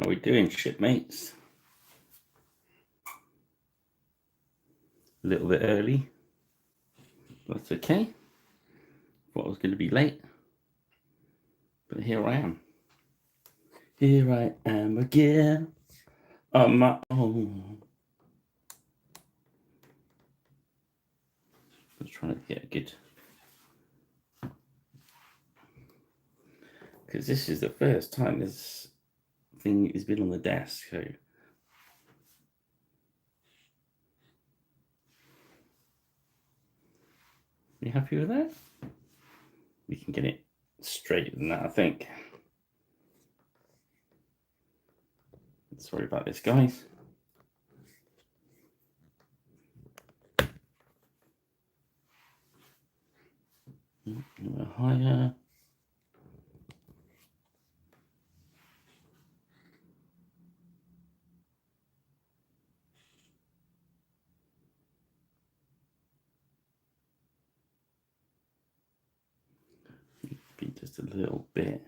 How we doing, shipmates? A little bit early. That's okay. Thought I was going to be late. But here I am. Here I am again. On my own. I was trying to get a good... Because this is the first time this thing has been on the desk, so... You happy with that? We can get it straighter than that, I think. Sorry about this, guys. Higher. Be just a little bit.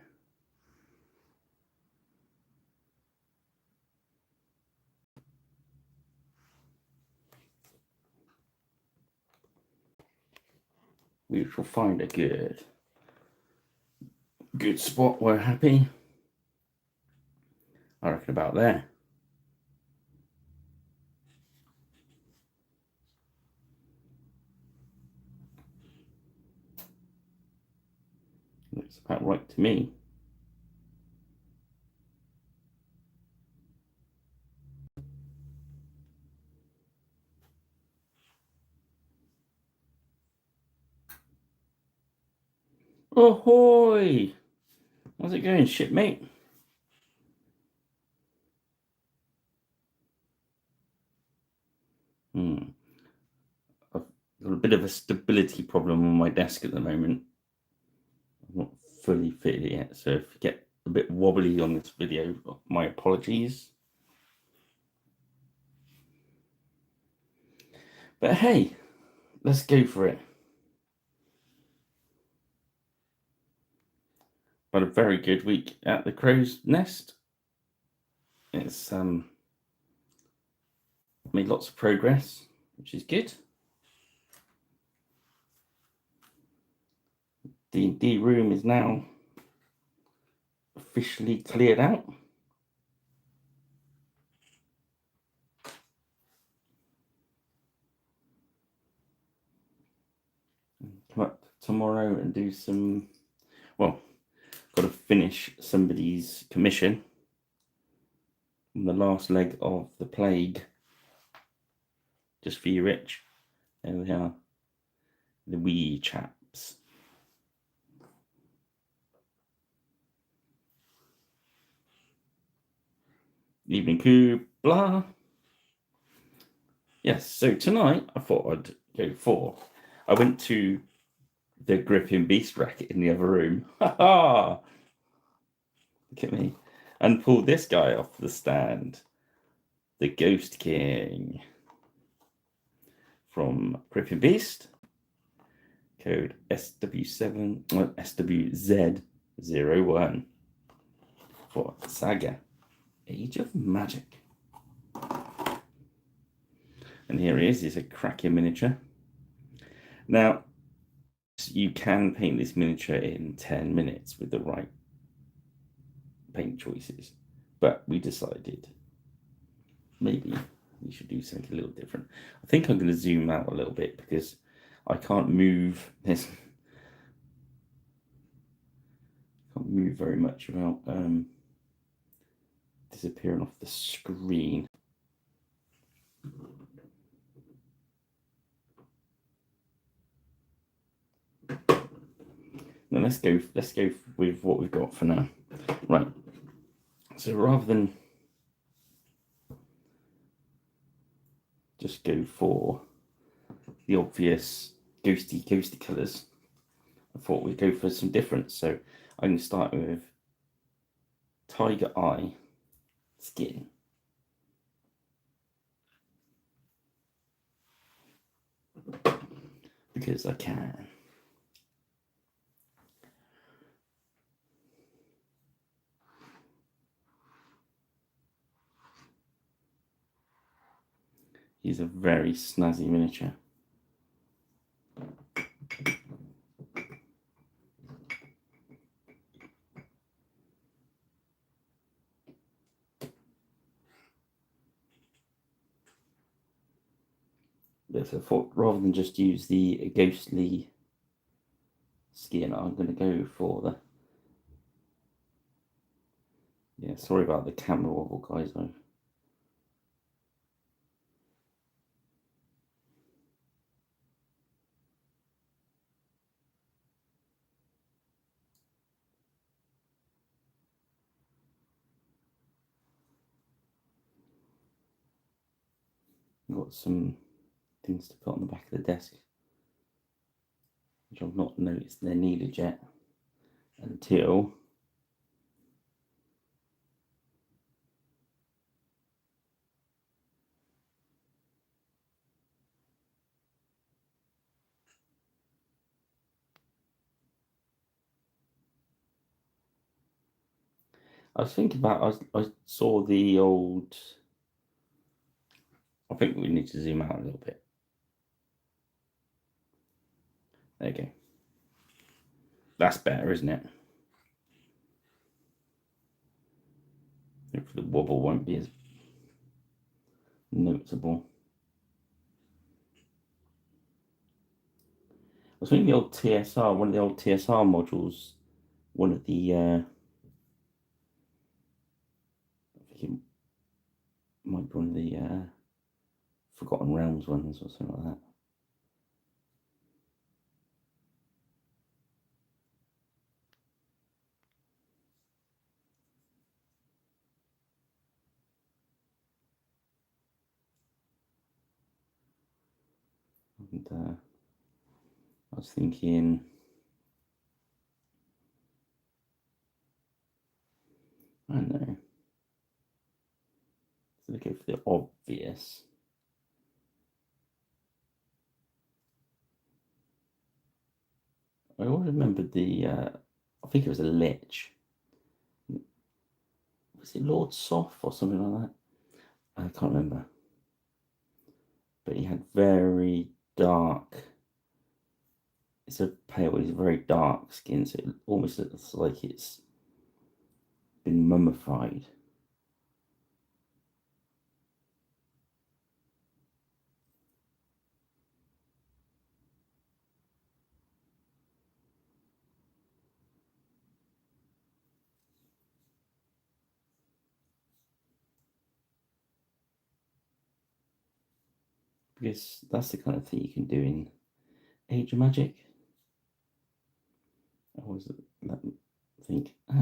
We shall find a good spot. We're happy. I reckon about there. Looks about right to me. Ahoy! How's it going, shipmate? I've got a bit of a stability problem on my desk at the moment. I'm not fully fit yet, so if you get a bit wobbly on this video, my apologies. But hey, let's go for it. Had a very good week at the crow's nest. It's made lots of progress, which is good. The D room is now officially cleared out. Come up tomorrow and do some, well, got to finish somebody's commission on the last leg of the plague. Just for you, Rich. There we are, the wee chaps. Evening coup, blah. Yes, so tonight I thought I'd go for. I went to the Griffin Beast racket in the other room. Ha ha! Look at me. And pulled this guy off the stand. The Ghost King. From Griffin Beast. Code SW7, well, SWZ01. For Saga. Age of Magic. And here he is. He's a cracking miniature. Now, you can paint this miniature in 10 minutes with the right paint choices, but we decided maybe we should do something a little different. I think I'm going to zoom out a little bit because I can't move this. Can't move very much without disappearing off the screen. Now let's go with what we've got for now. Right. So rather than just go for the obvious ghosty colours, I thought we'd go for some difference. So I'm going to start with Tiger Eye skin. Because I can. is a very snazzy miniature. But I thought rather than just use the ghostly skin, I'm going to go for the... Yeah, sorry about the camera wobble, guys. I've got some things to put on the back of the desk, which I've not noticed they're needed yet until I was thinking about. I saw the old. I think we need to zoom out a little bit. There you go. That's better, isn't it? Hopefully the wobble won't be as noticeable. I was thinking the old TSR, one of the old TSR modules, one of the, I think it might be one of the Forgotten Realms ones or something like that. And I was thinking, I don't know, so they go for the obvious. I always remembered the, I think it was a Lich. Was it Lord Soft or something like that? I can't remember. But he had very dark, it's a pale, he's very dark skin, so it almost looks like it's been mummified. Because that's the kind of thing you can do in Age of Magic. I always think, I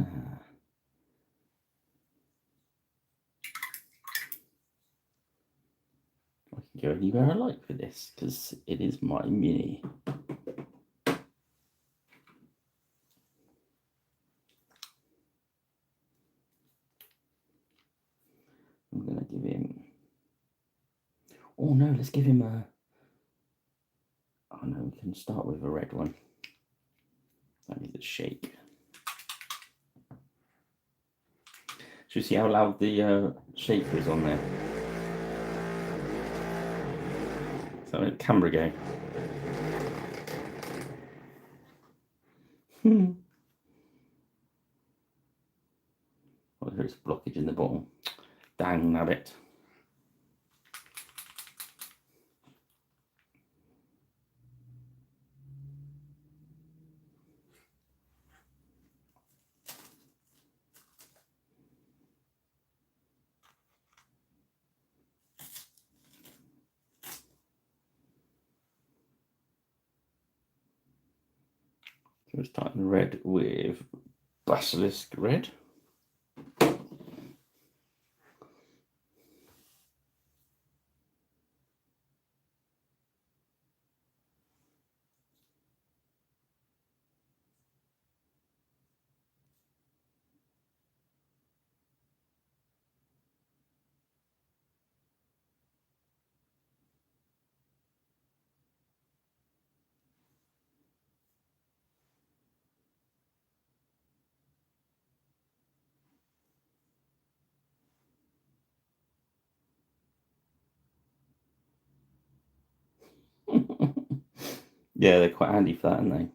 can go anywhere I like with this because it is my mini. I'm going to give him... Oh no, let's give him a... Oh no, we can start with a red one. That needs a shake. Should we see how loud the shaker is on there? So camera go. Oh, there's blockage in the bottom. Dang nabbit. So we're starting red with Basilisk Red. Yeah, they're quite handy for that, aren't they?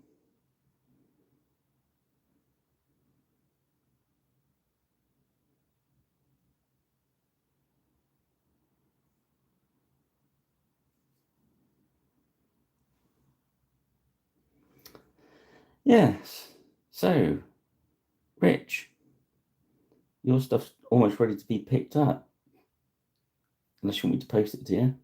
Yes. So, Rich, your stuff's almost ready to be picked up. Unless you want me to post it to you.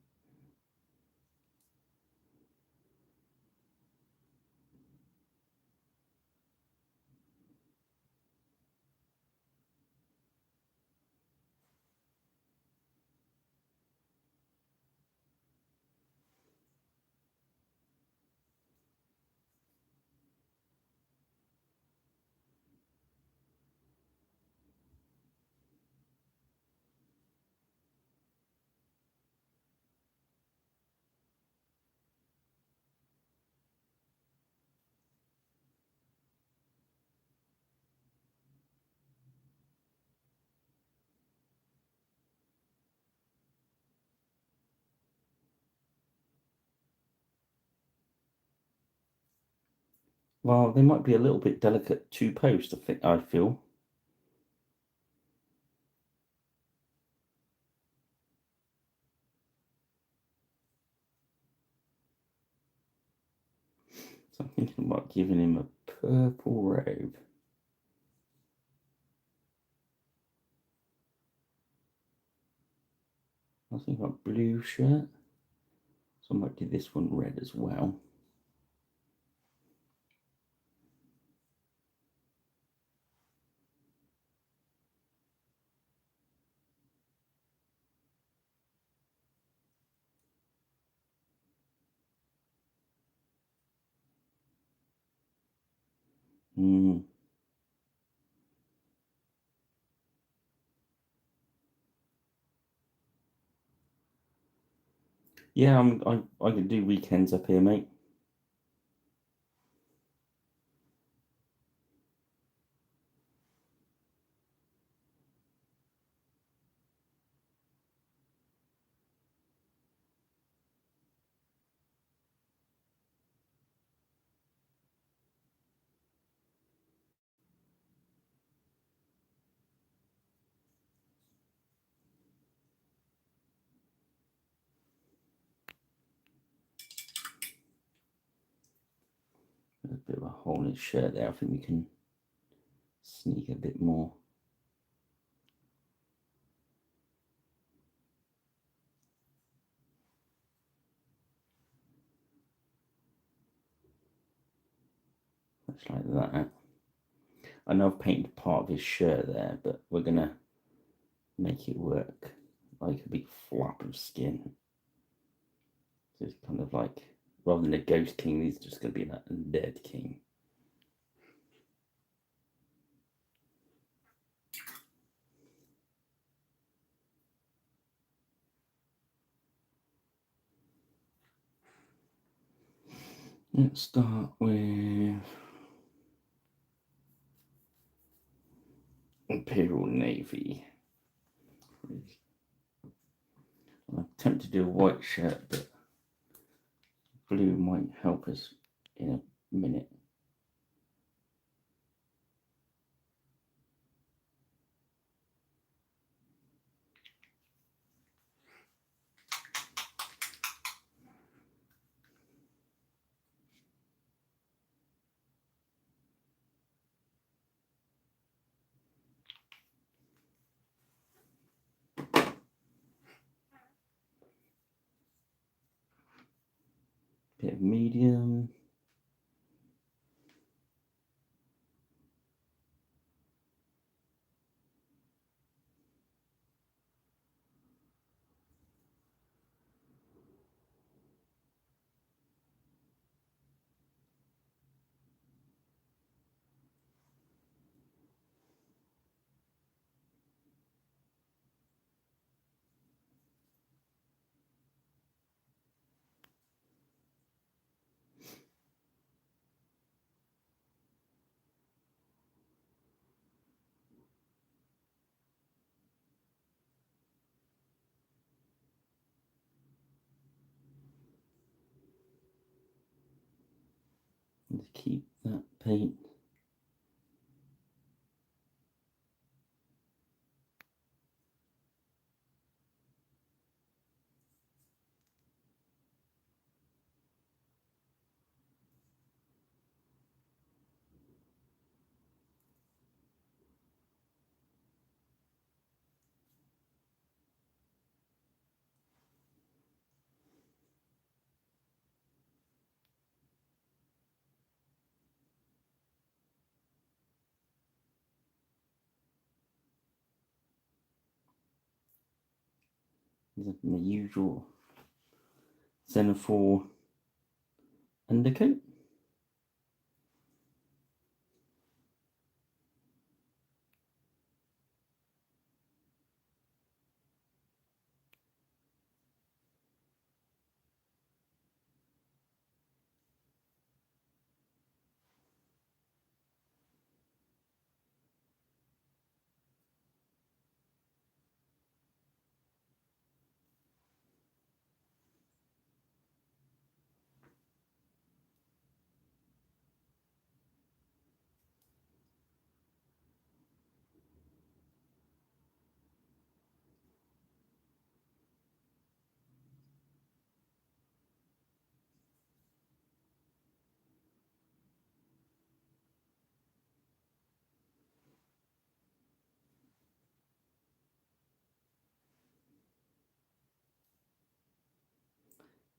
Well, they might be a little bit delicate to post, I feel. So I'm thinking about giving him a purple robe. I was thinking about blue shirt. So I might do this one red as well. Mm. Yeah, I can do weekends up here, mate. There's a bit of a hole in his shirt there. I think we can sneak a bit more. Just like that. I know I've painted part of his shirt there, but we're gonna make it work like a big flap of skin. So it's kind of like, rather than a ghost king, he's just gonna be an undead king. Let's start with Imperial Navy. I'm tempted to do a white shirt, but blue might help us in a minute. Bit of medium. to keep that paint. The usual Zenithal undercoat.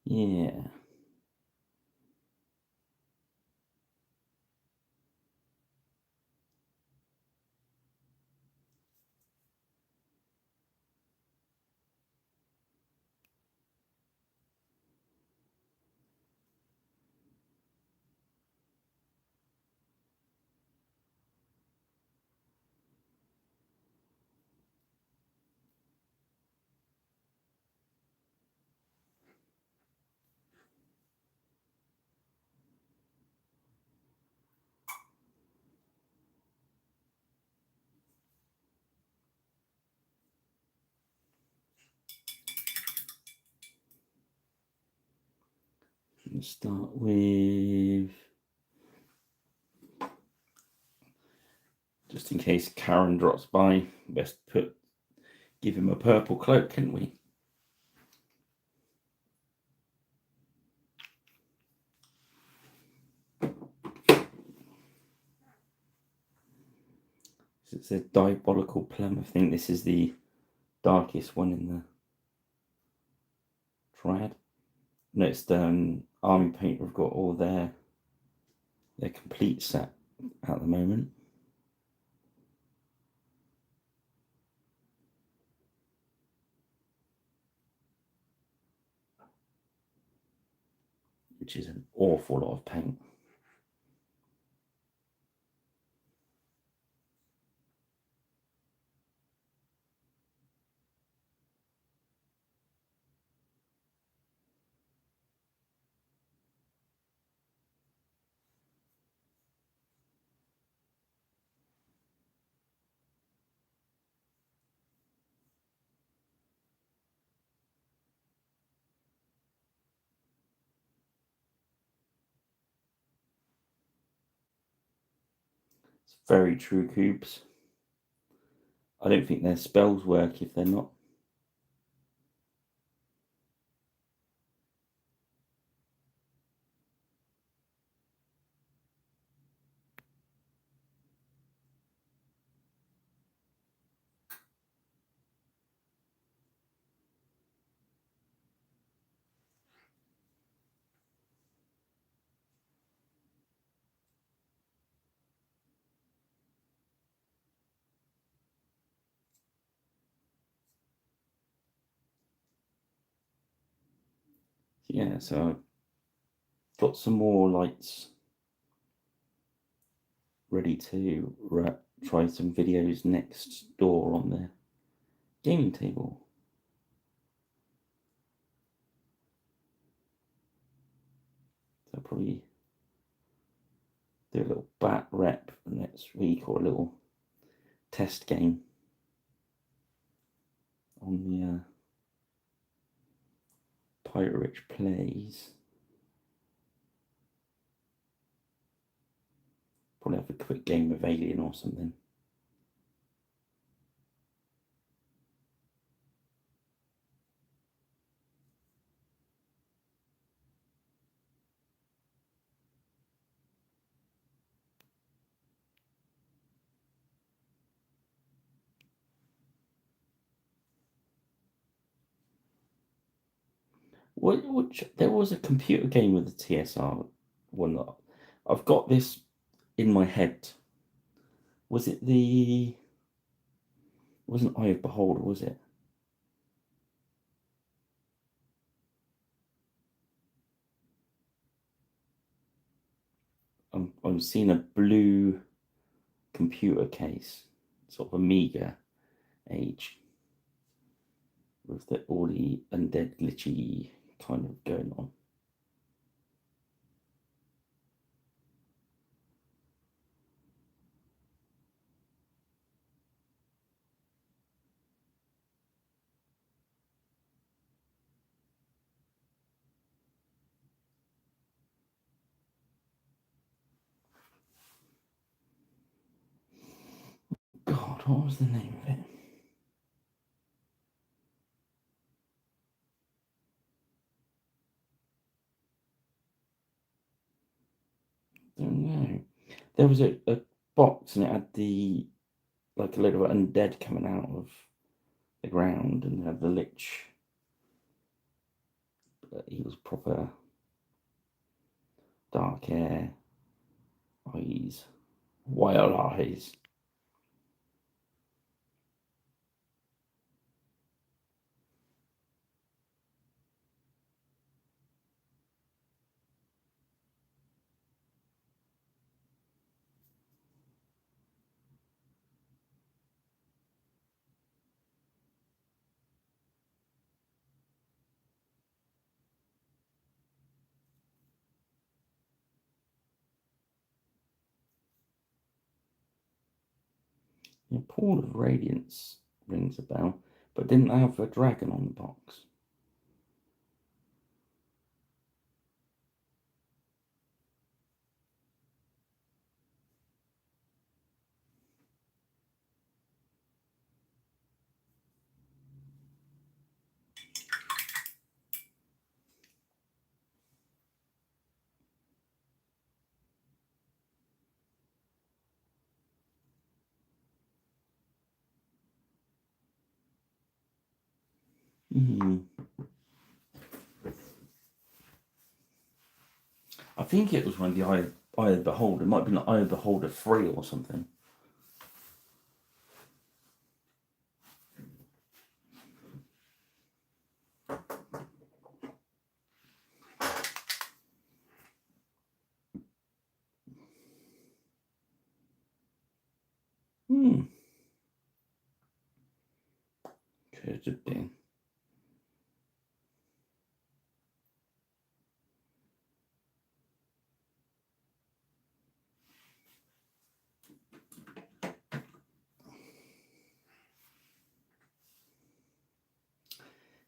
Yeah. Let's start with, just in case Karen drops by, best give him a purple cloak, couldn't we? It's a diabolical plum. I think this is the darkest one in the triad. Next, Army Paint have got all their complete set at the moment. Which is an awful lot of paint. It's very true cubes. I don't think their spells work if they're not. Yeah, so I've got some more lights ready to try some videos next door on the gaming table. So I'll probably do a little bat rep next week, or a little test game on the Pirate Rich Plays. Probably have a quick game of Alien or something. There was a computer game with the TSR one that I've got this in my head. Was it the? It wasn't Eye of Beholder, was it? I'm seeing a blue computer case, sort of Amiga age, with all the undead glitchy kind of going on. God, what was the name of it? Don't know. There was a box and it had like a load of undead coming out of the ground, and had the lich. He was proper dark hair, eyes, wild eyes. The Pool of Radiance rings a bell, but didn't they have a dragon on the box? I think it was one of the Eye of the Beholder. It might have been like Eye of the Beholder 3 or something. Could have been.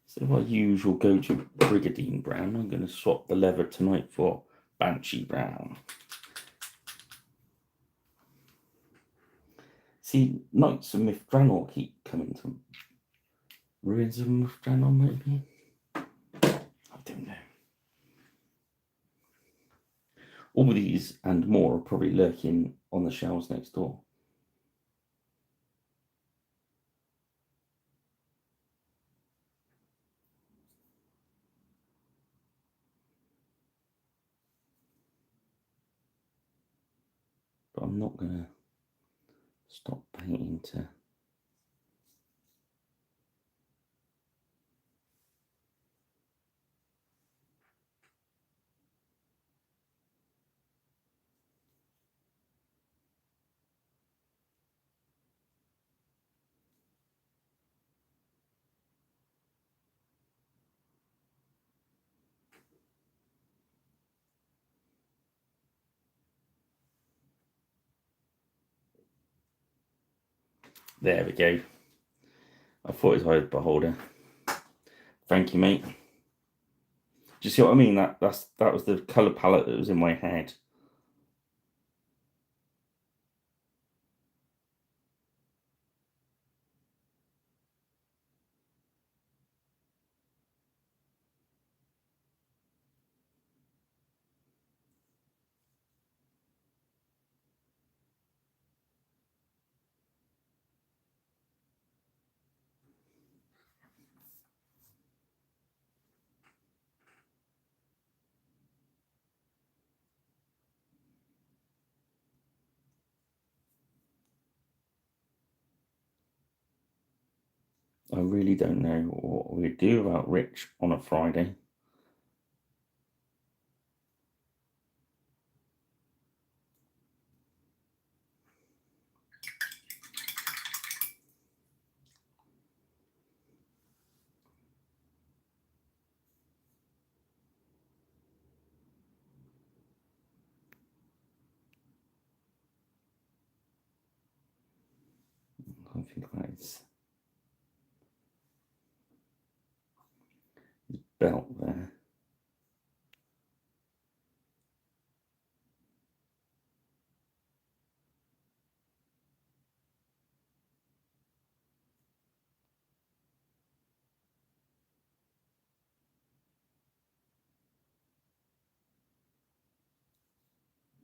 So my usual go-to Brigadine Brown. I'm going to swap the leather tonight for Banshee Brown. See, Knights of Mithranor keep coming to Ruins of Mithranor, maybe? I don't know. All these and more are probably lurking on the shelves next door. But I'm not going to stop painting to... There we go. I thought it was Eye of the Beholder. Thank you, mate. Do you see what I mean? That was the colour palette that was in my head. I really don't know what we do about Rich on a Friday. I think that's his belt there.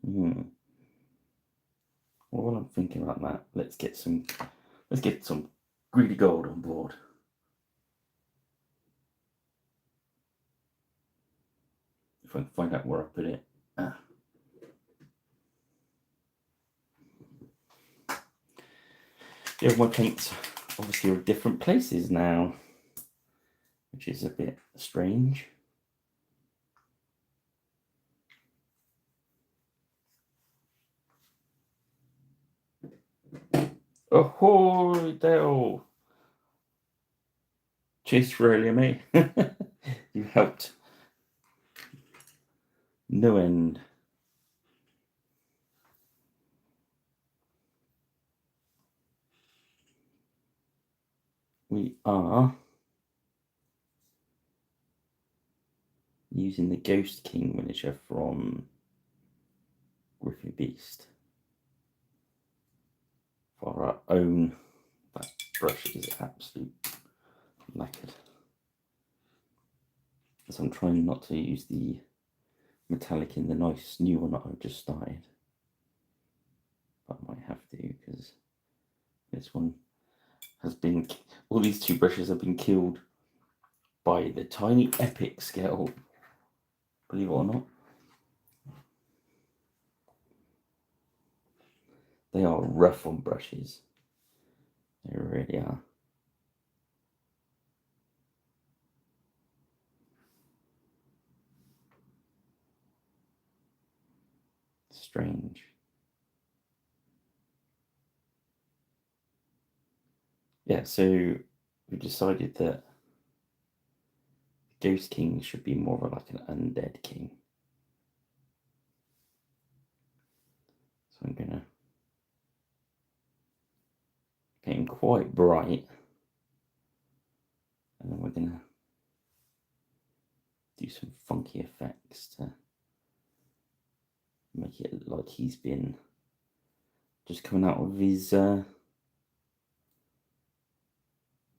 Well, while I'm thinking about that, let's get some greedy gold on board. If I can find out where I put it. Yeah, my paints obviously are different places now, which is a bit strange. Ahoy, Dale! Cheers for earlier, mate. You helped. No end. We are using the Ghost King miniature from Griffin Beast for our own. That brush is absolute knackered. So I'm trying not to use the metallic in the nice new one that I've just started. But I might have to because this one has been, all these two brushes have been killed by the tiny epic scale, believe it or not. They are rough on brushes. They really are. Strange. Yeah, so we decided that Ghost King should be more of like an undead king. So I'm gonna get him quite bright, and then we're gonna do some funky effects to make it look like he's been just coming out of his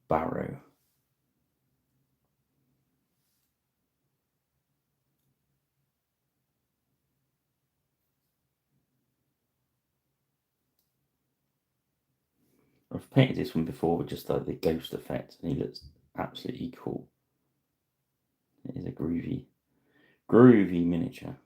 barrow. I've painted this one before with just like the ghost effect, and he looks absolutely cool. It is a groovy miniature.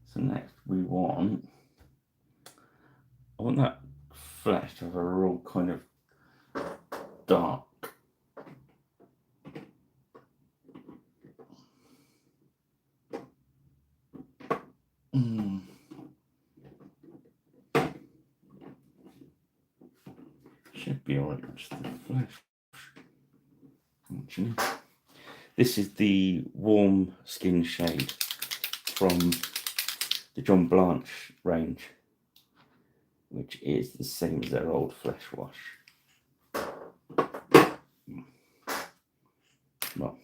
So next I want that flesh to have a real kind of dark. Should be alright, just the flesh. Actually, this is the warm skin shade from the John Blanche range, which is the same as their old flesh wash. Well,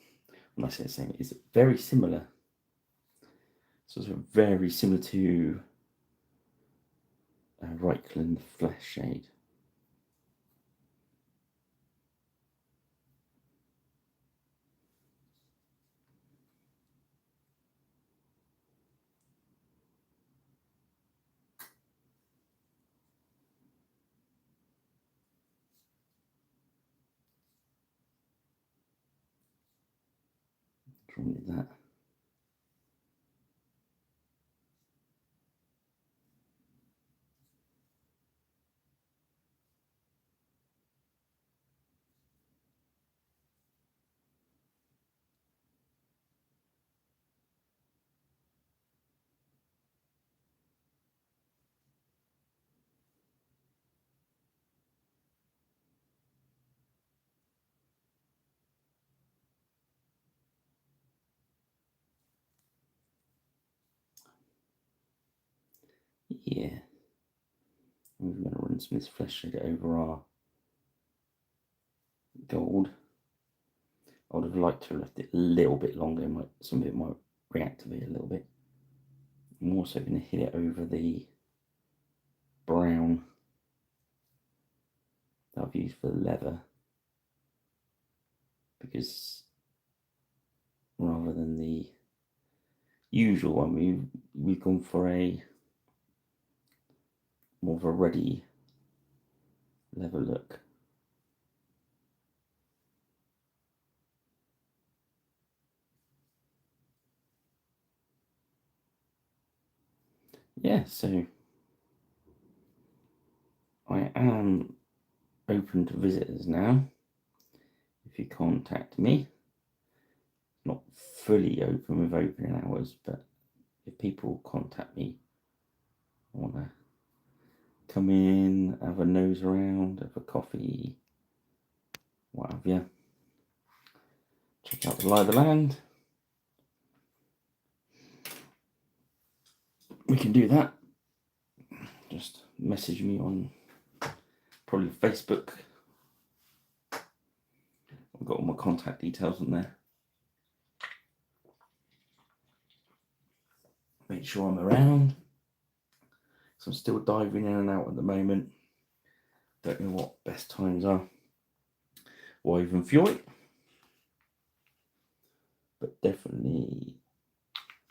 when I say the same, it's very similar. So it's very similar to Reichland Flesh shade. What's wrong with that? Yeah. We're going to run some of this flesh shade over our gold. I would have liked to have left it a little bit longer. Some of it might reactivate a little bit. I'm also going to hit it over the brown that I've used for the leather, because rather than the usual one, we've gone for a more of a ready leather look. Yeah, so I am open to visitors now. If you contact me, not fully open with opening hours, but if people contact me, I want to come in, have a nose around, have a coffee, what have you, check out the lie of the land, we can do that. Just message me on probably Facebook. I've got all my contact details on there. Make sure I'm around. So I'm still diving in and out at the moment. Don't know what best times are. Or even Fjord. But definitely,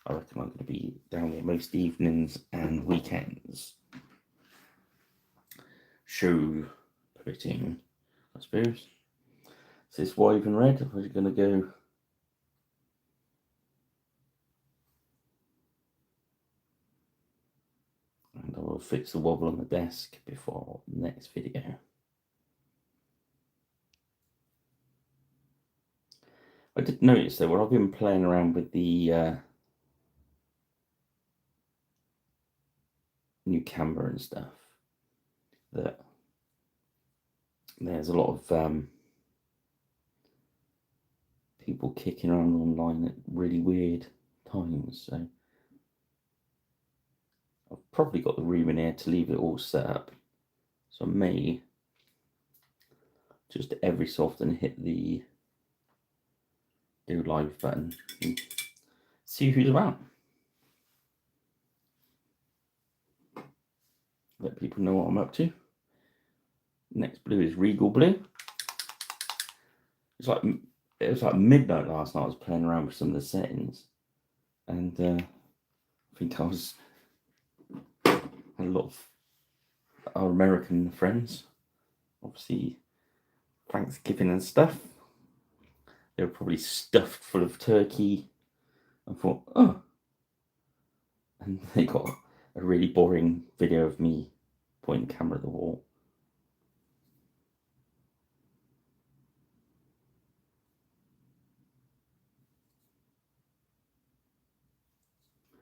I reckon I'm going to be down there most evenings and weekends. Show putting, I suppose. So this woven red, we're going to go and I will fix the wobble on the desk before the next video. I did notice though, when I've been playing around with the new camera and stuff, that there's a lot of people kicking around online at really weird times. So I've probably got the room in here to leave it all set up. So I may just every so often hit the go live button and see who's around. Let people know what I'm up to. Next blue is Regal Blue. It was like midnight last night. I was playing around with some of the settings, and I think I had a lot of our American friends, obviously Thanksgiving and stuff. They were probably stuffed full of turkey. I thought, oh, and they got a really boring video of me pointing the camera at the wall.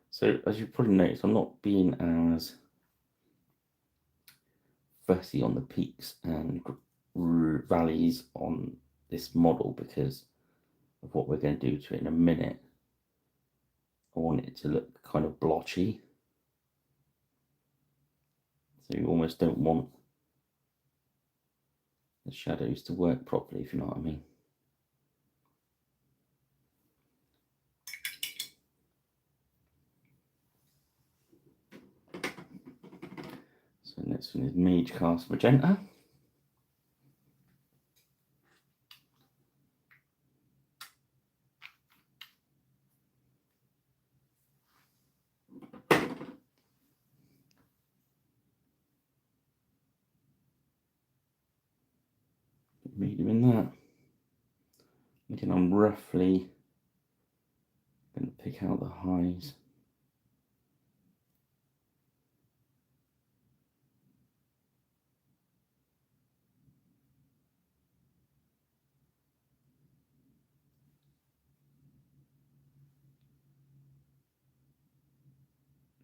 So as you probably noticed, I'm not being as fussy on the peaks and valleys on this model because of what we're going to do to it in a minute. I want it to look kind of blotchy. So you almost don't want the shadows to work properly, if you know what I mean. So Next one is Mage Cast Magenta. Medium in that. Again, I'm roughly going to pick out the highs.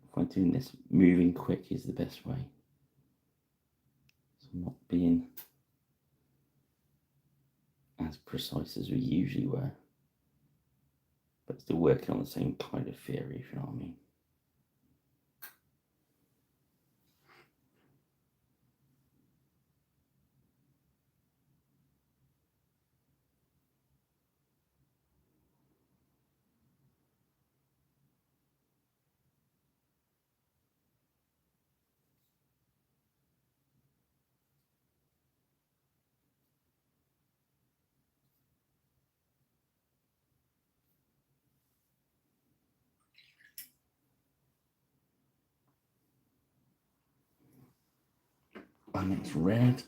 If I'm doing this, moving quick is the best way. So not being as precise as we usually were, but still working on the same kind of theory, if you know what I mean. And it's red.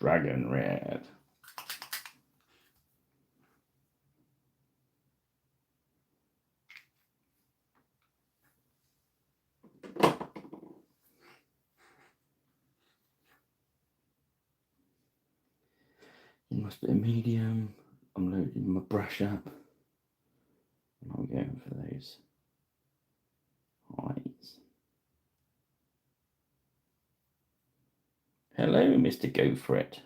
Dragon red. You must be a medium. I'm loading my brush up. And I'm going for those highs. Hello, Mr. Go For It.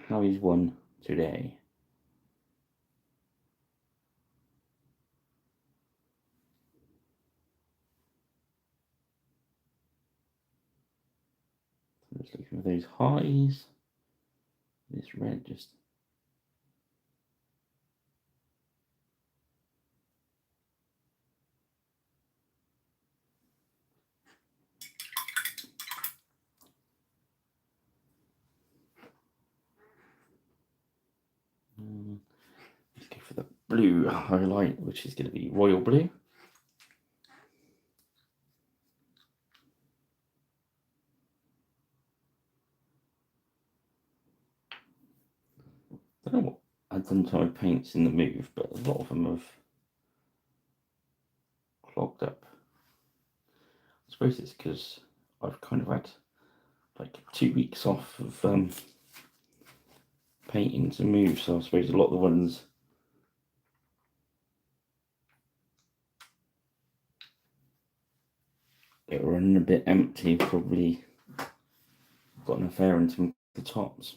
How is one today? Just looking for those highs. This red just let's go for the blue highlight, which is going to be royal blue. I don't know what I've done to my paints in the move, but a lot of them have clogged up. I suppose it's because I've kind of had like 2 weeks off of painting to move, so I suppose a lot of the ones that were running a bit empty probably got enough air into the tops.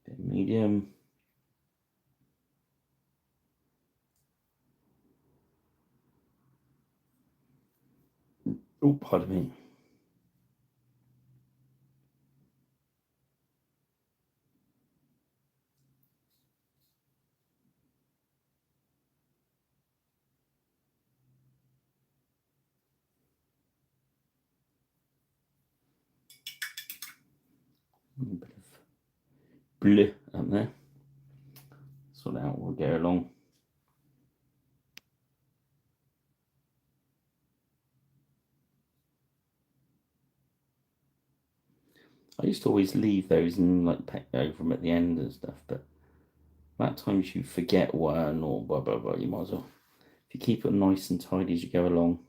Bit medium. Oh, pardon me. A bit of blue up there. So now we'll go along. I used to always leave those and like paint over them at the end and stuff, but at times you forget one or blah blah blah. You might as well, if you keep it nice and tidy as you go along.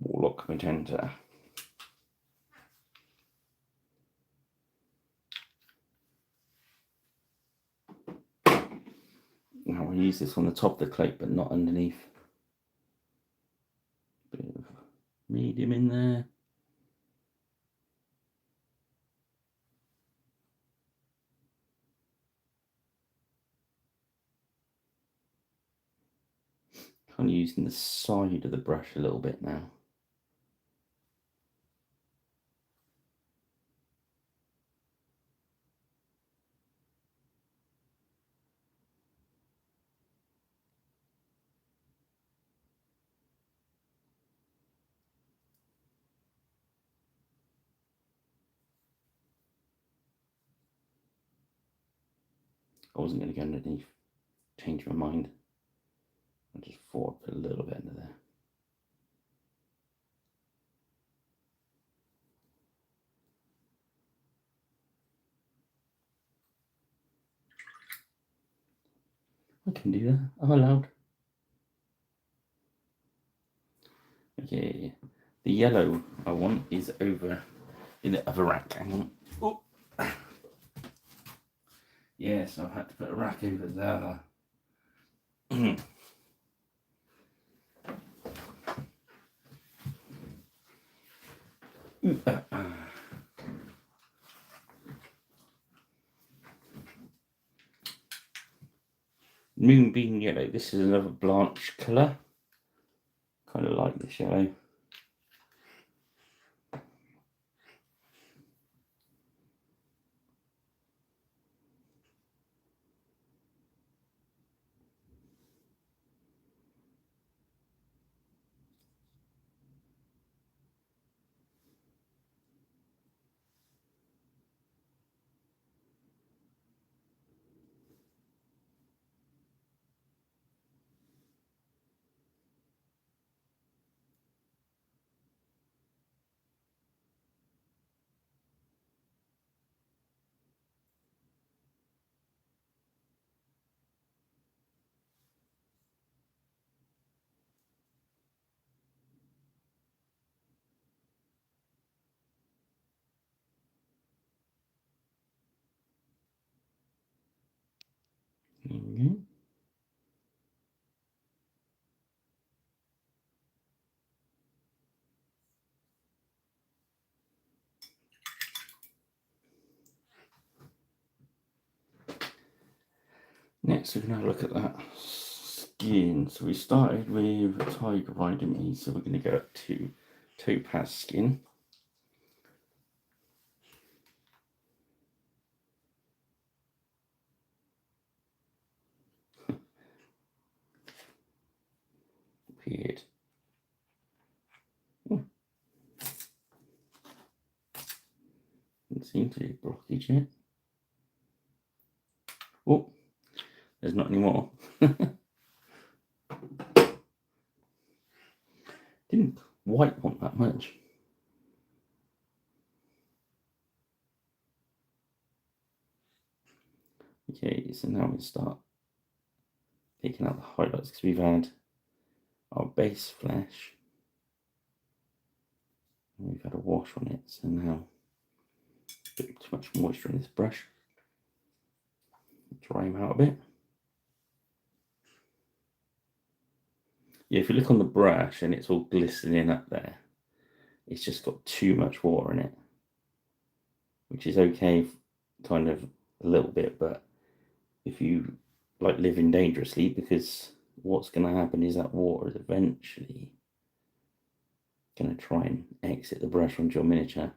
Warlock magenta. Now we're use this on the top of the plate, but not underneath. Bit of medium in there. Kind of using the side of the brush a little bit now. I wasn't going to go underneath, change my mind. I just thought I'd put a little bit under there. I can do that. I'm allowed. Okay, the yellow I want is over in the other rack. Hang on. Oh. Yes, I've had to put a rack over there. Moonbeam yellow. This is another Blanche colour. Kind of like this yellow. Mm-hmm. Next, we're going to have a look at that skin. So we started with Tiger Eye, didn't we? So we're going to go up to Topaz skin. Weird. Doesn't seem to be blockage yet. Oh, there's not any more. Didn't quite want that much. Okay, so now we start taking out the highlights because we've had our base flesh. And we've had a wash on it, so now a bit too much moisture in this brush. Dry him out a bit. Yeah, if you look on the brush and it's all glistening up there, it's just got too much water in it, which is okay, kind of a little bit, but if you like living dangerously, because what's going to happen is that water is eventually going to try and exit the brush onto your miniature.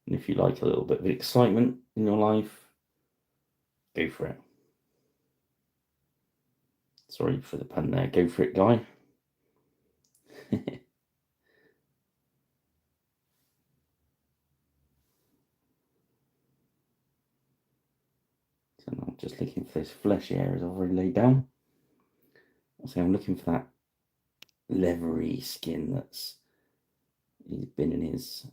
And if you like a little bit of excitement in your life, go for it. Sorry for the pun there. Go for it, guy. So I'm just looking for those fleshy areas I've already laid down. So I'm looking for that leathery skin that's he's been in his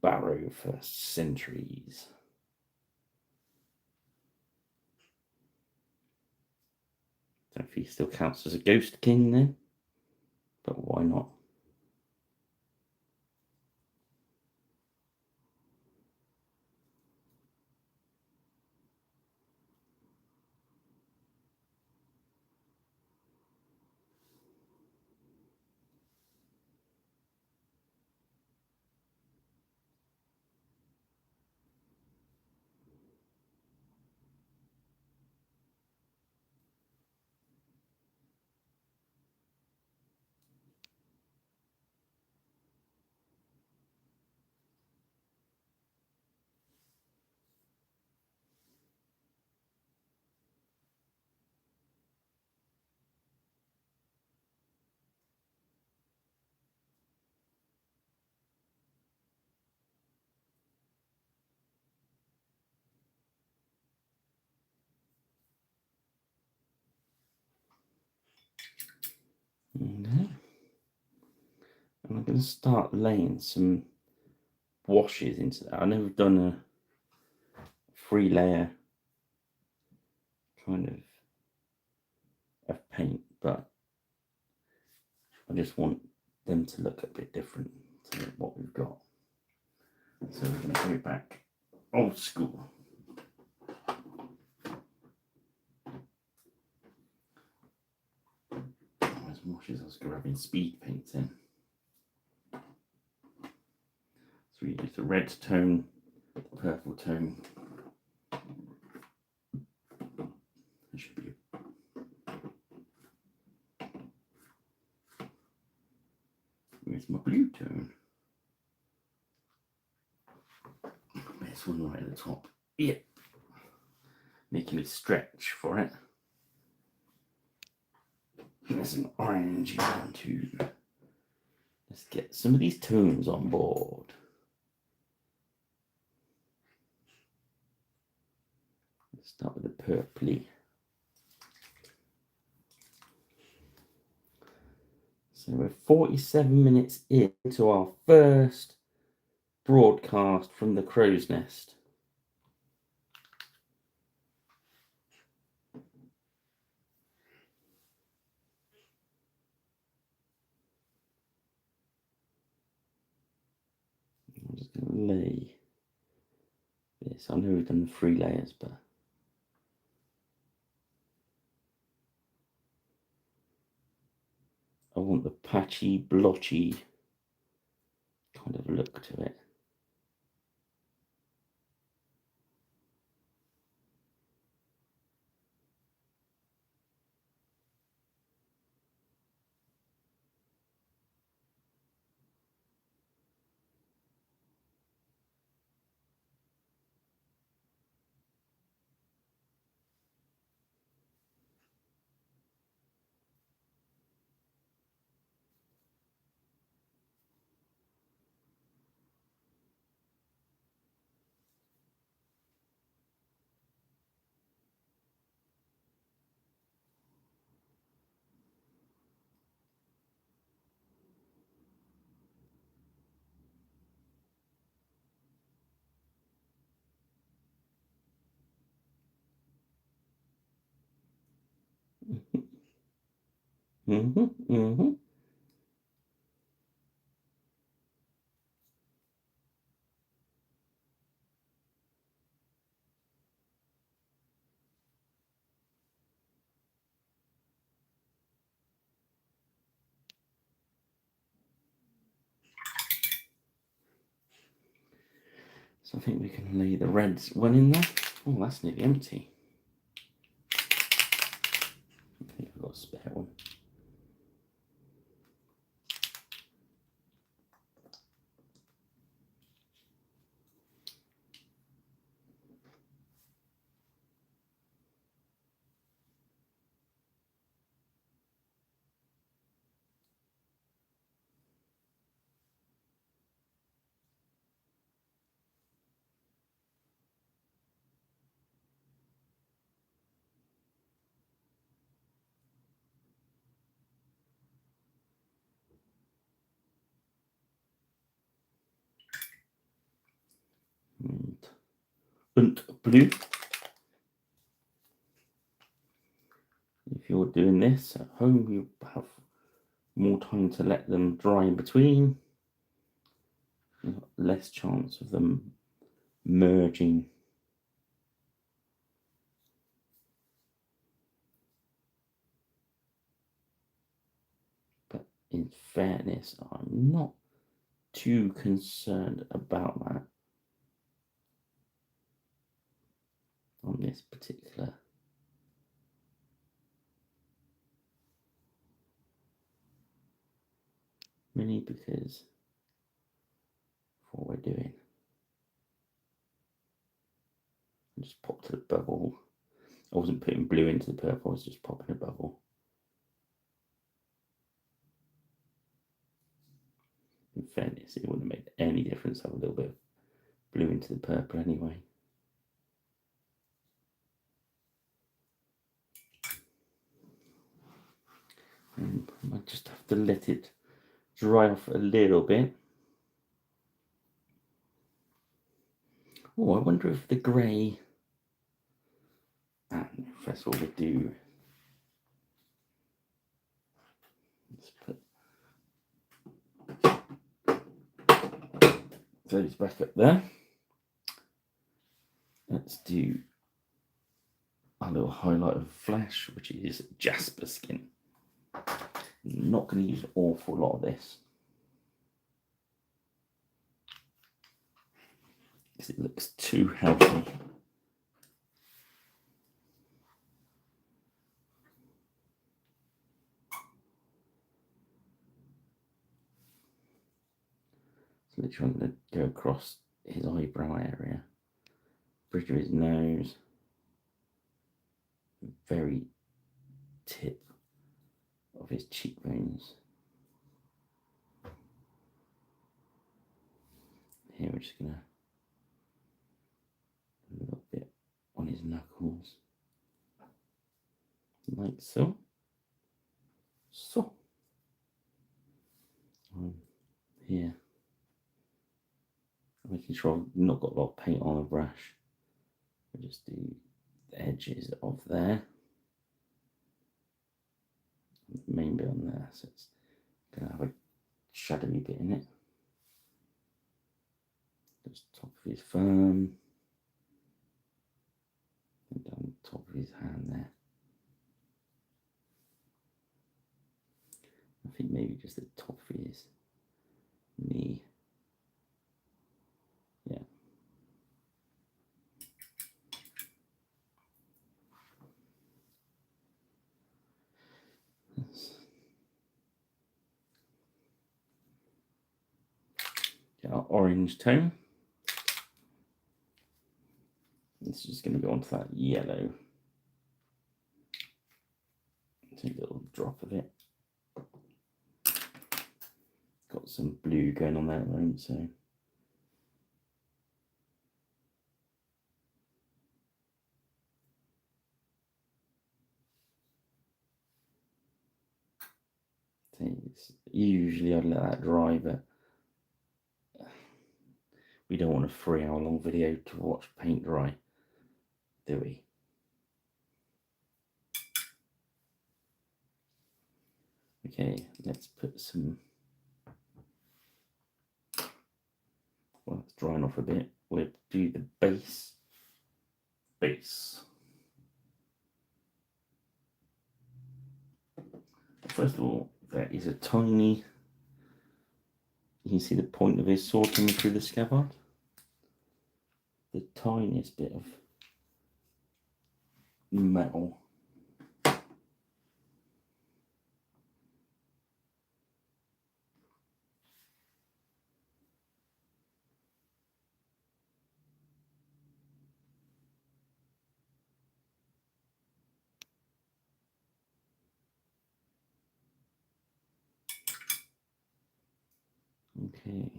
barrow for centuries. Don't know if he still counts as a ghost king then, but why not? I'm going to start laying some washes into that. I've never done a 3-layer kind of paint, but I just want them to look a bit different to what we've got. So we're going to go back old school. There's washes. I was grabbing speed paints in. So we use the red tone, the purple tone. It should be. Where's my blue tone? There's one right at the top. Yep. Making me stretch for it. There's an orangey one too. Let's get some of these tones on board. Let's start with the purpley. So we're 47 minutes into our first broadcast from the crow's nest. I'm just going to lay this. I know we've done the 3 layers, but I want the patchy, blotchy kind of look to it. So I think we can lay the reds one in there. Oh, that's nearly empty. I think I've got a spare one. And blue. If you're doing this at home, you have more time to let them dry in between. You've got less chance of them merging. But in fairness, I'm not too concerned about that on this particular mini, because what we're doing, I just popped a bubble. I wasn't putting blue into the purple, I was just popping a bubble. In fairness, it wouldn't have made any difference to have a little bit of blue into the purple anyway. And I just have to let it dry off a little bit. Oh, I wonder if the grey. And first of all, we do. Let's put those back up there. Let's do a little highlight of flesh, which is jasper skin. I'm not going to use an awful lot of this because it looks too healthy. So literally I'm going to go across his eyebrow area, bridge of his nose, very tip of his cheekbones. Here we're just going to a little bit on his knuckles, like so. Here, making sure I've not got a lot of paint on the brush. I just do the edges of there, the main bit on there, so it's going to have a shadowy bit in it. Just top of his thumb, and down the top of his hand there. I think maybe just the top of his knee. Yeah. Get our orange tone. This is just going to go onto that yellow. Take a little drop of it. Got some blue going on there at the moment, so usually I'd let that dry, but we don't want a 3-hour long video to watch paint dry, do we? Okay, let's put some, well, it's drying off a bit. We'll do the base. First of all, there is a tiny, you can see the point of his sword coming through the scabbard. The tiniest bit of metal. Okay,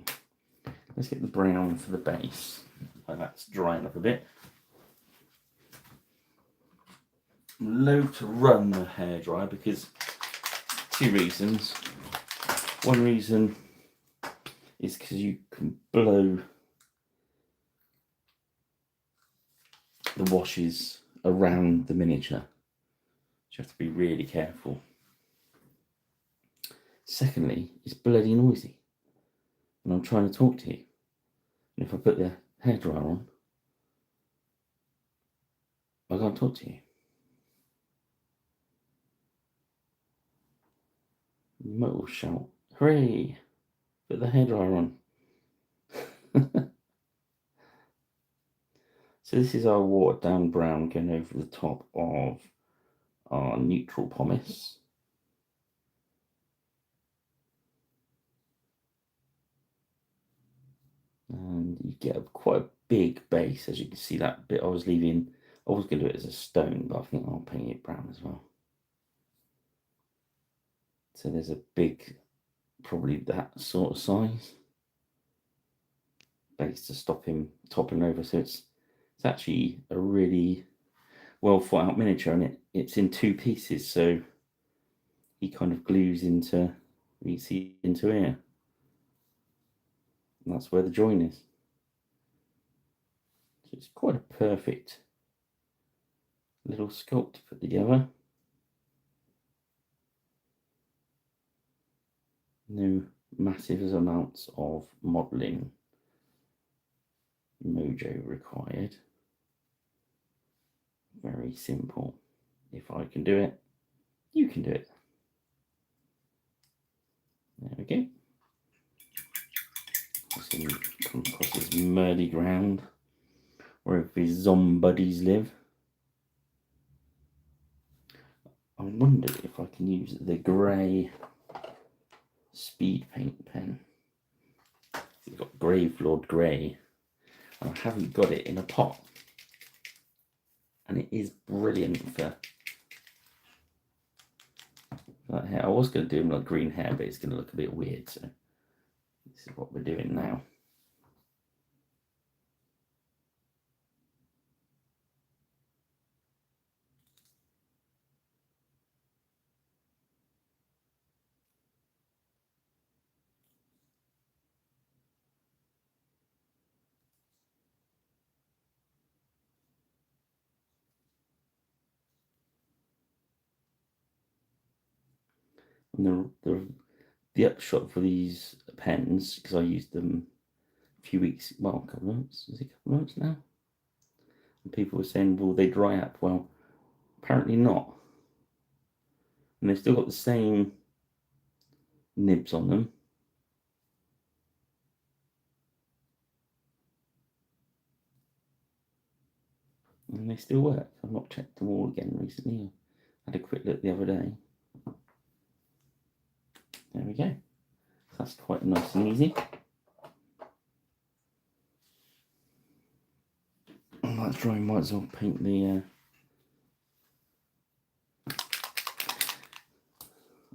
let's get the brown for the base. Like that's drying up a bit. I'm loath to run the hairdryer because 2 reasons. One reason is because you can blow the washes around the miniature. You have to be really careful. Secondly, it's bloody noisy. And I'm trying to talk to you. And if I put the hairdryer on, I can't talk to you. You might all shout, hooray, put the hairdryer on. So this is our watered down brown going over the top of our neutral pumice. And you get quite a big base, as you can see that bit I was leaving. I was going to do it as a stone, but I think I'll paint it brown as well. So there's a big, probably that sort of size base to stop him toppling over. So it's actually a really well thought out miniature, and it's in 2 pieces, so he kind of glues into You see into here. And that's where the join is. So it's quite a perfect little sculpt to put together. No massive amounts of modelling mojo required. Very simple. If I can do it, you can do it. There we go. Come across this muddy ground where his zombies live. I wonder if I can use the grey speed paint pen. It's got Gravelord Grey, and I haven't got it in a pot. And it is brilliant for that hair. I was going to do like green hair, but it's going to look a bit weird, so this is what we're doing now. And the upshot for these pens, because I used them a few weeks, well, a couple of months, is it a couple of months now? And people were saying, well, they dry up. Well, apparently not. And they've still got the same nibs on them. And they still work. I've not checked them all again recently. I had a quick look the other day. There we go. That's quite nice and easy. And that's drying, might as well paint the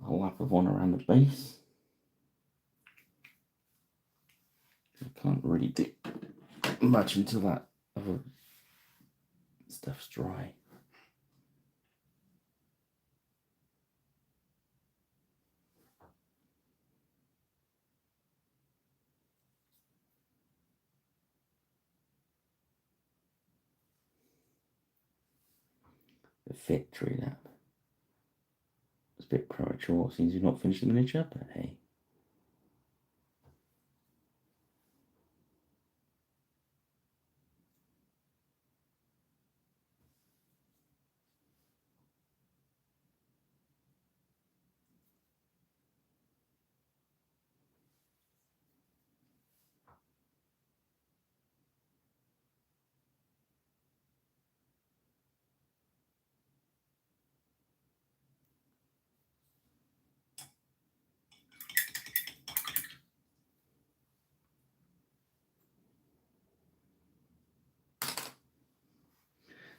a lap of one around the base. I can't really do much until that other stuff's dry. The victory lap. It's a bit premature since you've not finished the miniature, but hey.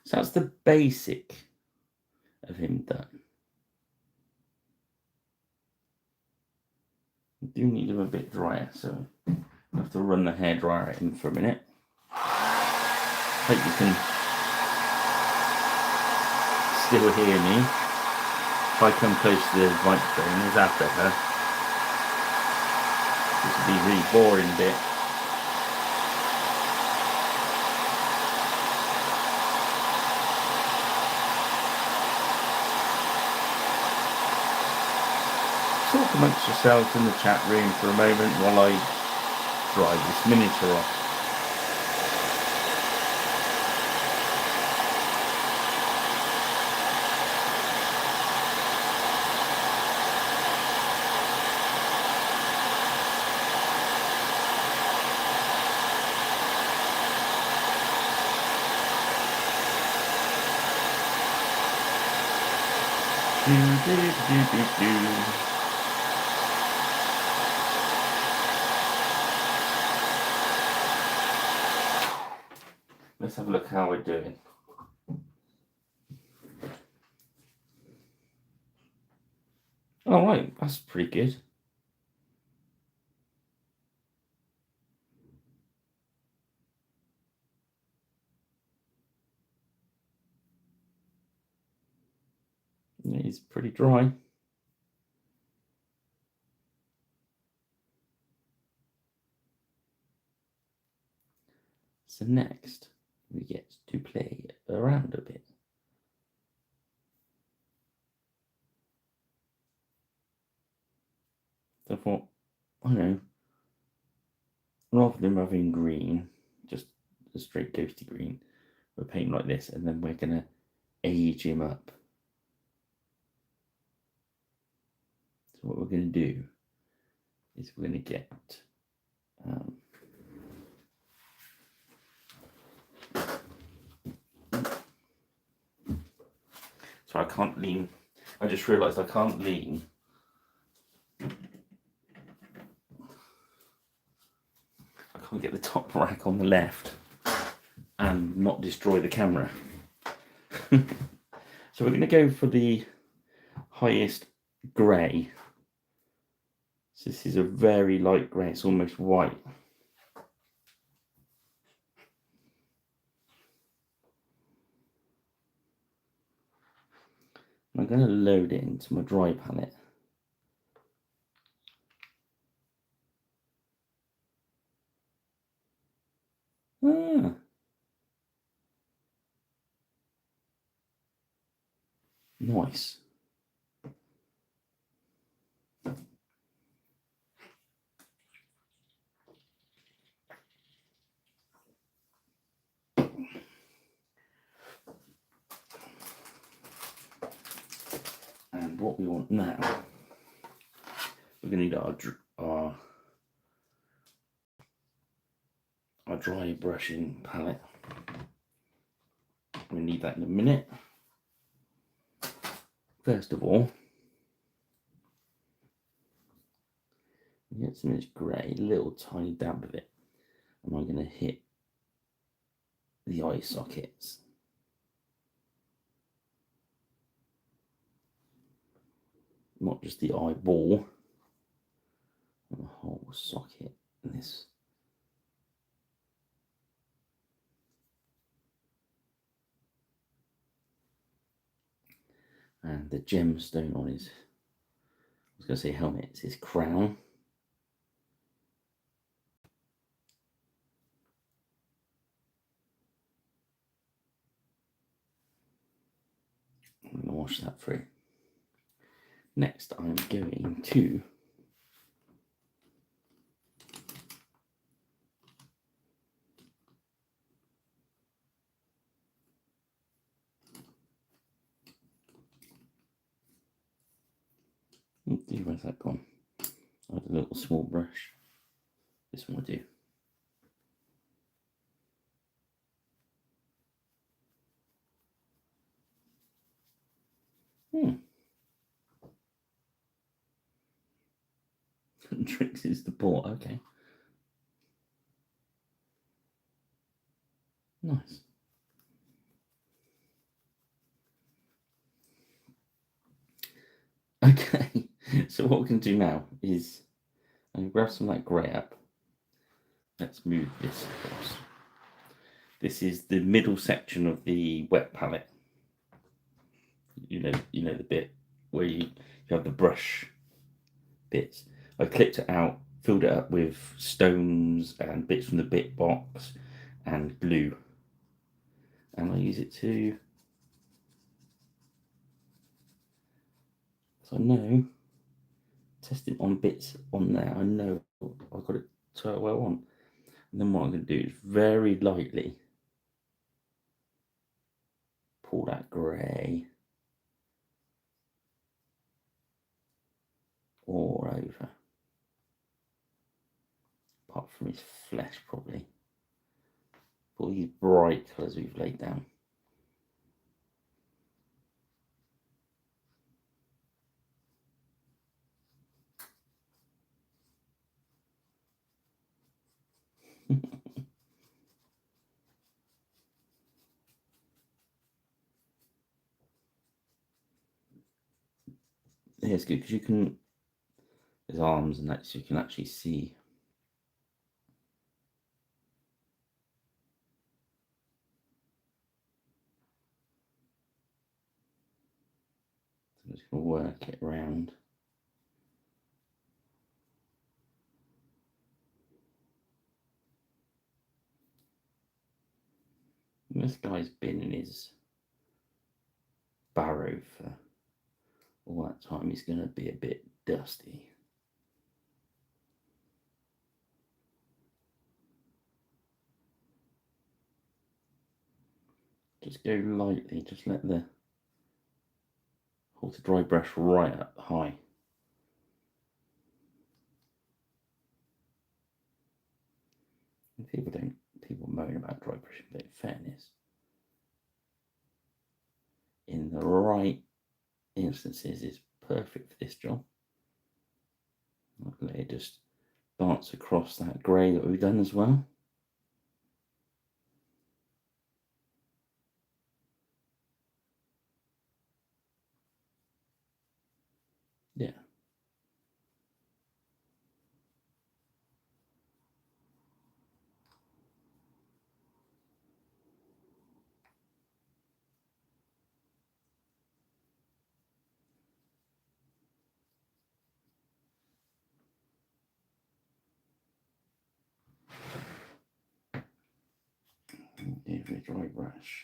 So that's the basic of him done. I do need him a bit drier, so I have to run the hairdryer in for a minute. Hope you can still hear me. If I come close to the microphone, is that better? This would be a really boring bit. Talk amongst yourselves in the chat room for a moment while I dry this miniature off. Let's have a look how we're doing. All right, that's pretty good. It's pretty dry. So next, we get to play around a bit. So I thought, I don't know, rather than having green, just a straight ghosty green, we're painting like this, and then we're going to age him up. So what we're going to do is we're going to get so I can't lean. I just realised I can't lean. I can't get the top rack on the left and not destroy the camera. So we're going to go for the highest grey. So this is a very light grey, it's almost white. I'm going to load it into my dry palette. Ah. Nice. And what we want now, we're going to need our dry brushing palette. We need that in a minute. First of all, get some of this grey, little tiny dab of it, and I'm going to hit the eye sockets. Not just the eyeball, and the whole socket. And this. And the gemstone on his, I was going to say helmet, it's his crown. I'm going to wash that through. Next, I'm going to where's that gone? I had a little small brush. This one will do. Tricks is the port, okay. Nice. Okay, so what we can do now is I'm going to grab some of that grey up. Let's move this across. This is the middle section of the wet palette. You know the bit where you have the brush bits. I clipped it out, filled it up with stones and bits from the bit box and glue. And I use it to, so I know, testing on bits on there, I know I've got it so where I want. And then what I'm going to do is very lightly pull that grey all over. Apart from his flesh, probably. All these bright colours we've laid down. Yeah, it's good because you can, his arms and that, so you can actually see. So I'm just going to work it around. This guy's been in his barrow for all that time. He's going to be a bit dusty. Just go lightly, just let the hold the dry brush right up high. People moan about dry brushing, but in fairness, in the right instances is perfect for this job. I'll let it just dance across that grey that we've done as well. Yeah. Give it a dry brush.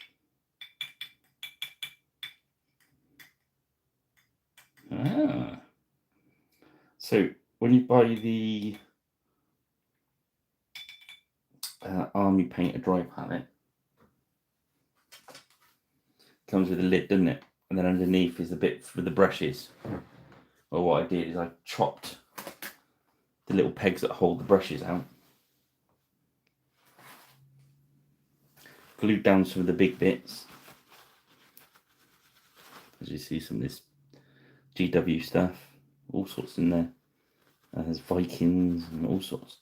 Ah. So when you buy the Army Painter dry palette, it comes with a lid, doesn't it? And then underneath is the bit for the brushes. Well, what I did is I chopped the little pegs that hold the brushes out, glued down some of the big bits. As you see, some of this GW stuff, all sorts in there. There's Vikings and all sorts.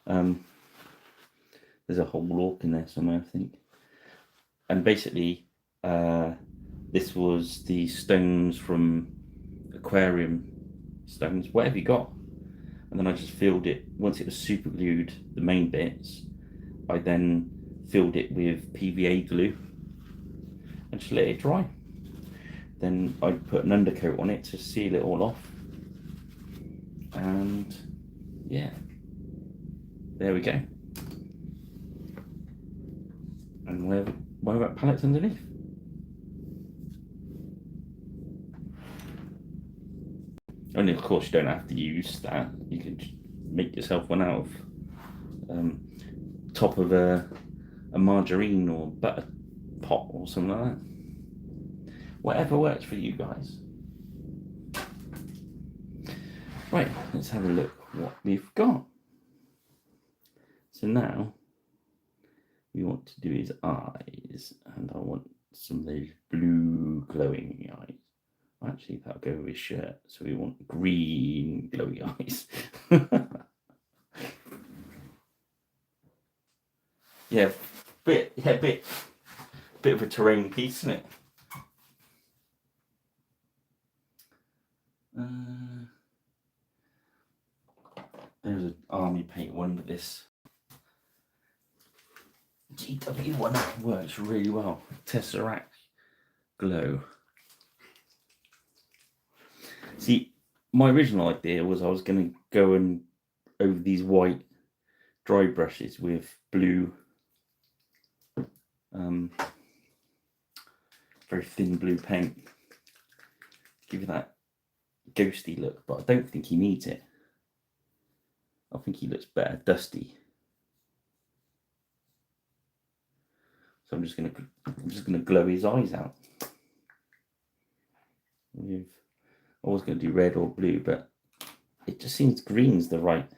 There's a whole orc in there somewhere, I think. And basically, this was the stones from aquarium stones, whatever you got. And then I just filled it, once it was super glued, the main bits, I then filled it with PVA glue and just let it dry. Then I put an undercoat on it to seal it all off. And yeah, there we go. And where about pallets underneath? Only of course you don't have to use that. You can make yourself one out of top of a margarine or butter pot or something like that. Whatever works for you guys. Right, let's have a look what we've got. So now we want to do his eyes, and I want some of those blue glowing eyes. Actually, that'll go with his shirt, so we want green glowing eyes. Yeah, bit of a terrain piece, isn't it? There's an Army Paint one, but this GW one works really well. Tesseract glow. See, my original idea was I was going to go and over these white dry brushes with blue, very thin blue paint, give it that ghosty look, but I don't think he needs it. I think he looks better dusty. So I'm just gonna glow his eyes out. I was going to do red or blue, but it just seems green's the right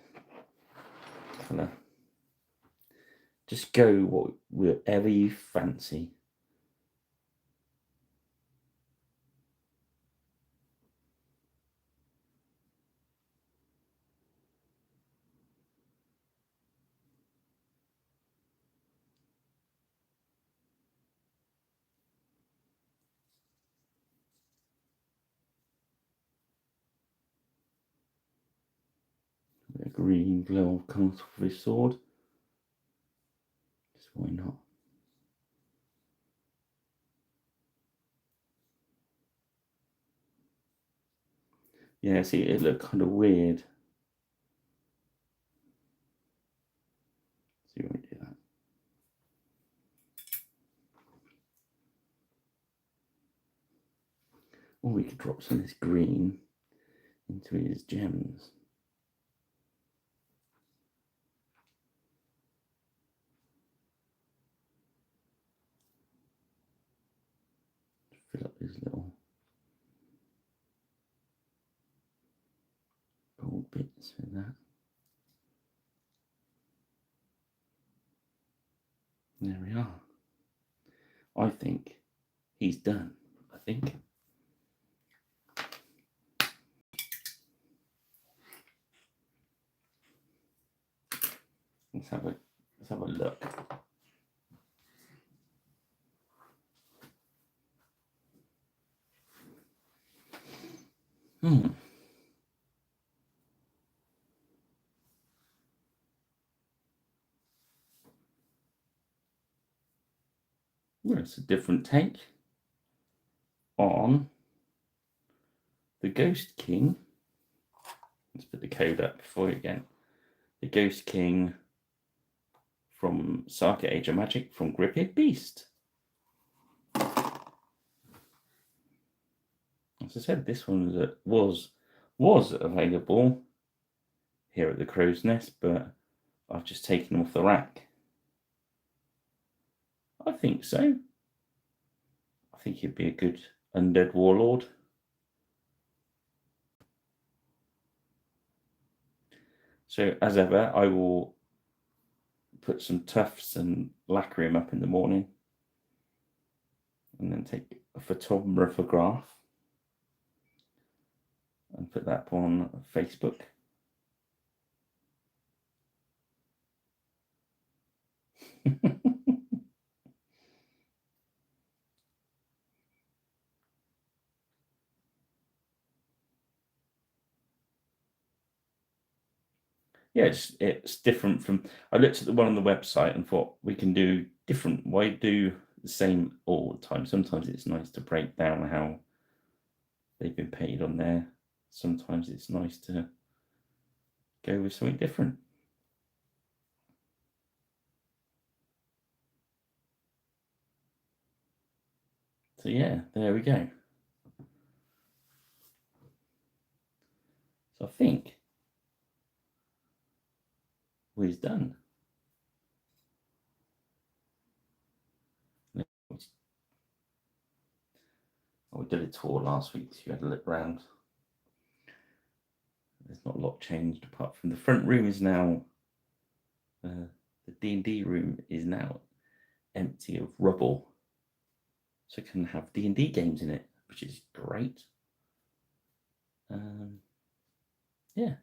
colour. Just go whatever you fancy. A green glow comes off his sword. Just why not? Yeah, see, it looked kind of weird. See when we do that. Or we could drop some of this green into his gems. Fill up his little gold bits with that. There we are. I think he's done. I think. Let's have a look. Well, it's a different take on the Ghost King. Let's put the code up for you again. The Ghost King from Saga Age of Magic from Gripped Beast. As I said, this one was available here at the Crow's Nest, but I've just taken them off the rack. I think so. I think he'd be a good undead warlord. So as ever, I will put some tufts and lacquer him up in the morning, and then take a photograph and put that on Facebook. Yeah, it's different from. I looked at the one on the website and thought we can do different. Why do the same all the time? Sometimes it's nice to break down how they've been paid on there. Sometimes it's nice to go with something different. So yeah, there we go. So I think we're done. We did a tour last week, so you had a look around. There's not a lot changed apart from the front room is now, the D&D room is now empty of rubble. So it can have D&D games in it, which is great. Yeah.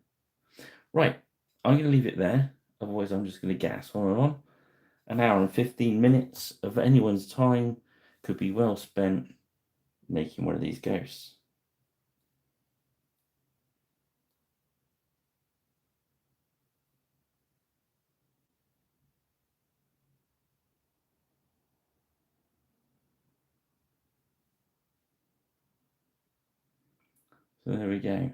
Right, I'm going to leave it there. Otherwise, I'm just going to gas on and on. An hour and 15 minutes of anyone's time could be well spent making one of these ghosts. So there we go.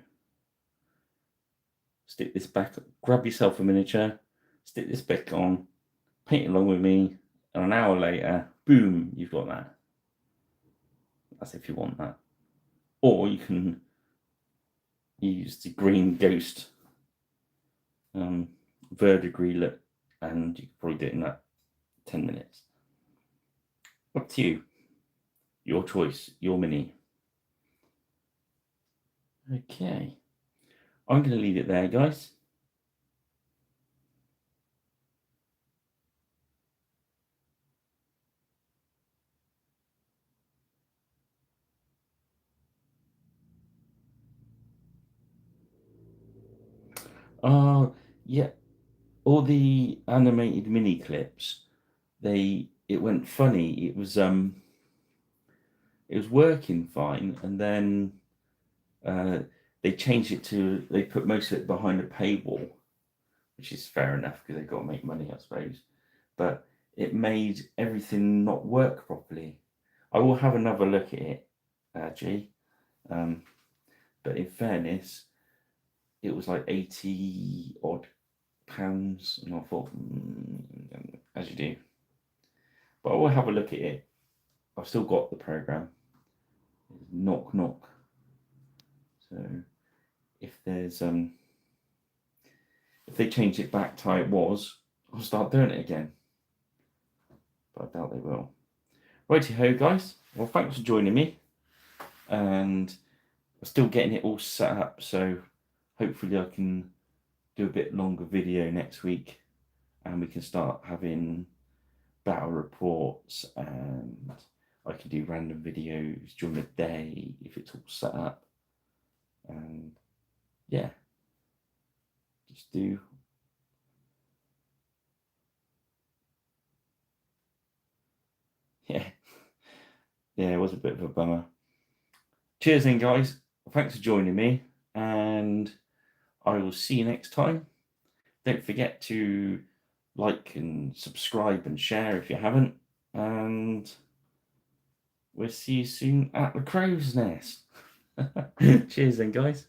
Stick this back, grab yourself a miniature, stick this back on, paint along with me, and an hour later, boom, you've got that. That's if you want that. Or you can use the green ghost verdigris look, and you can probably do it in that 10 minutes. Up to you. Your choice, your mini. Okay. I'm going to leave it there, guys. Yeah. All the animated mini clips, it went funny. It was working fine, and then they changed it to, they put most of it behind a paywall, which is fair enough because they've got to make money, I suppose. But it made everything not work properly. I will have another look at it, G. But in fairness, it was like 80 odd pounds, and I thought, as you do. But I will have a look at it. I've still got the program. Knock knock. So if there's if they change it back to how it was, I'll start doing it again. But I doubt they will. Righty ho, guys. Well, thanks for joining me. And I'm still getting it all set up, so hopefully I can do a bit longer video next week, and we can start having battle reports, and I can do random videos during the day if it's all set up. And yeah, just do yeah. It was a bit of a bummer. Cheers then, guys. Thanks for joining me, and I will see you next time. Don't forget to like and subscribe and share if you haven't, and we'll see you soon at the crow's nest. Cheers then, guys.